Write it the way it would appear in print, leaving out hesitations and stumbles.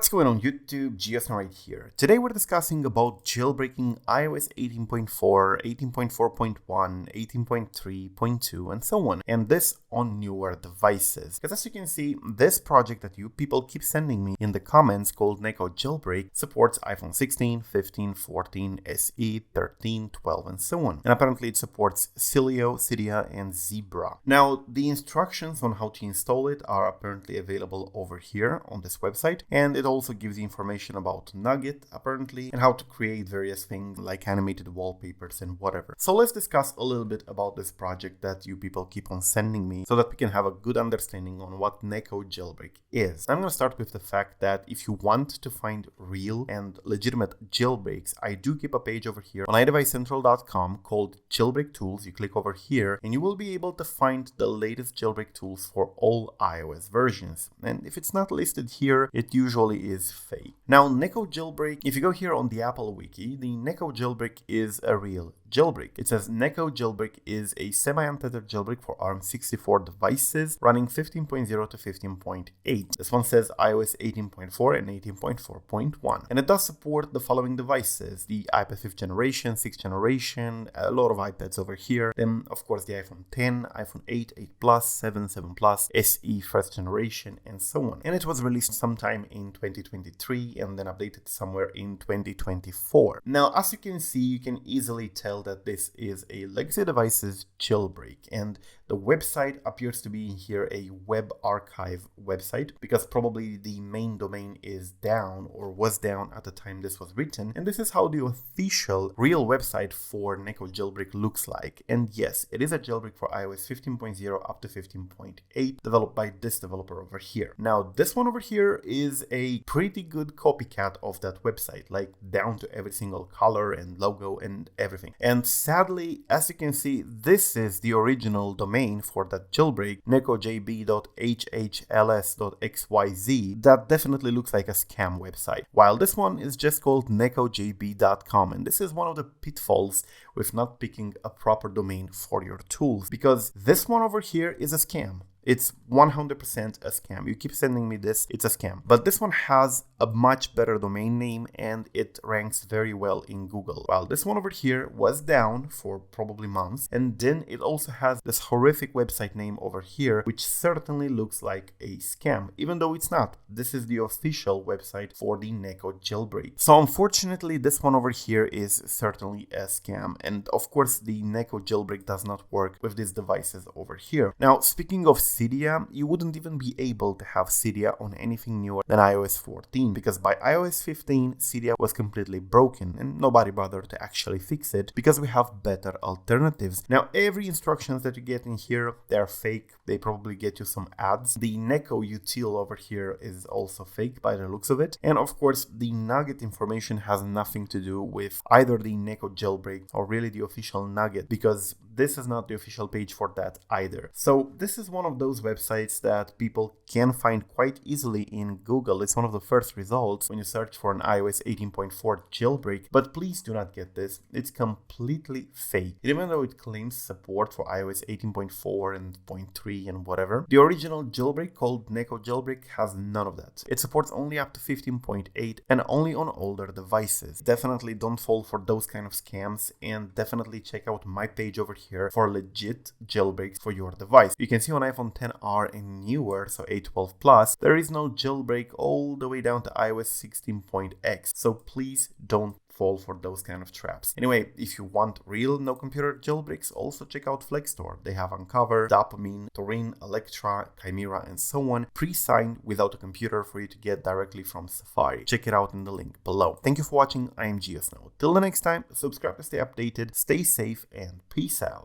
What's going on YouTube, Geosno right here. Today we're discussing about jailbreaking iOS 18.4, 18.4.1, 18.3.2 and so on, and this on newer devices. Because as you can see, this project that you people keep sending me in the comments called Neco Jailbreak supports iPhone 16, 15, 14, SE, 13, 12 and so on. And apparently it supports Cydia and Zebra. Now the instructions on how to install it are apparently available over here on this website, and it also gives you information about Nugget apparently and how to create various things like animated wallpapers and whatever. So let's discuss a little bit about this project that you people keep on sending me so that we can have a good understanding on what Neco Jailbreak is. I'm going to start with the fact that if you want to find real and legitimate jailbreaks, I do keep a page over here on iDevicecentral.com called Jailbreak Tools. You click over here and you will be able to find the latest jailbreak tools for all iOS versions. And if it's not listed here, it usually is fake. Now, Neco Jailbreak, if you go here on the Apple Wiki, the Neco Jailbreak is a real jailbreak. It says Neco Jailbreak is a semi-untethered jailbreak for ARM64 devices running 15.0 to 15.8. This one says iOS 18.4 and 18.4.1. And it does support the following devices: the iPad 5th generation, 6th generation, a lot of iPads over here. Then, of course, the iPhone 10, iPhone 8, 8 Plus, 7, 7 Plus, SE 1st generation, and so on. And it was released sometime in 2023 and then updated somewhere in 2024. Now, as you can see, you can easily tell that this is a legacy devices jailbreak, and the website appears to be here a web archive website because probably the main domain is down or was down at the time this was written, and this is how the official real website for Neco Jailbreak looks like. And yes, it is a jailbreak for iOS 15.0 up to 15.8 developed by this developer over here. Now this one over here is a pretty good copycat of that website, like down to every single color and logo and everything. And sadly, as you can see, this is the original domain for that jailbreak, NekoJB JAILBREAK that definitely looks like a scam website, while this one is just called NekoJB.com. And this is one of the pitfalls with not picking a proper domain for your tools, because this one over here is a scam. It's 100% a scam. You keep sending me this, it's a scam. But this one has a much better domain name and it ranks very well in Google. While this one over here was down for probably months. And then it also has this horrific website name over here, which certainly looks like a scam, even though it's not. This is the official website for the Neco Jailbreak. So unfortunately, this one over here is certainly a scam. And of course, the Neco Jailbreak does not work with these devices over here. Now, speaking of Cydia, you wouldn't even be able to have Cydia on anything newer than iOS 14, because by iOS 15, Cydia was completely broken and nobody bothered to actually fix it because we have better alternatives. Now, every instructions that you get in here, they're fake. They probably get you some ads. The Neco util over here is also fake by the looks of it. And of course, the Nugget information has nothing to do with either the Neco Jailbreak or really the official Nugget, because this is not the official page for that either. So this is one of those websites that people can find quite easily in Google. It's one of the first results when you search for an iOS 18.4 jailbreak, but please do not get this. It's completely fake. Even though it claims support for iOS 18.4 and 0.3 and whatever, the original jailbreak called Neco Jailbreak has none of that. It supports only up to 15.8 and only on older devices. Definitely don't fall for those kind of scams, and definitely check out my page over here for legit jailbreaks for your device. You can see on iPhone 10R and newer, so 8, 12 Plus, there is no jailbreak all the way down to iOS 16.x. So please don't fall for those kind of traps. Anyway, if you want real no computer jailbreaks, also check out Flexstore. They have Uncover, Dopamine, Turin, Electra, Chimera, and so on, pre-signed without a computer for you to get directly from Safari. Check it out in the link below. Thank you for watching. I am Geosno. Till the next time, subscribe to stay updated, stay safe, and peace out.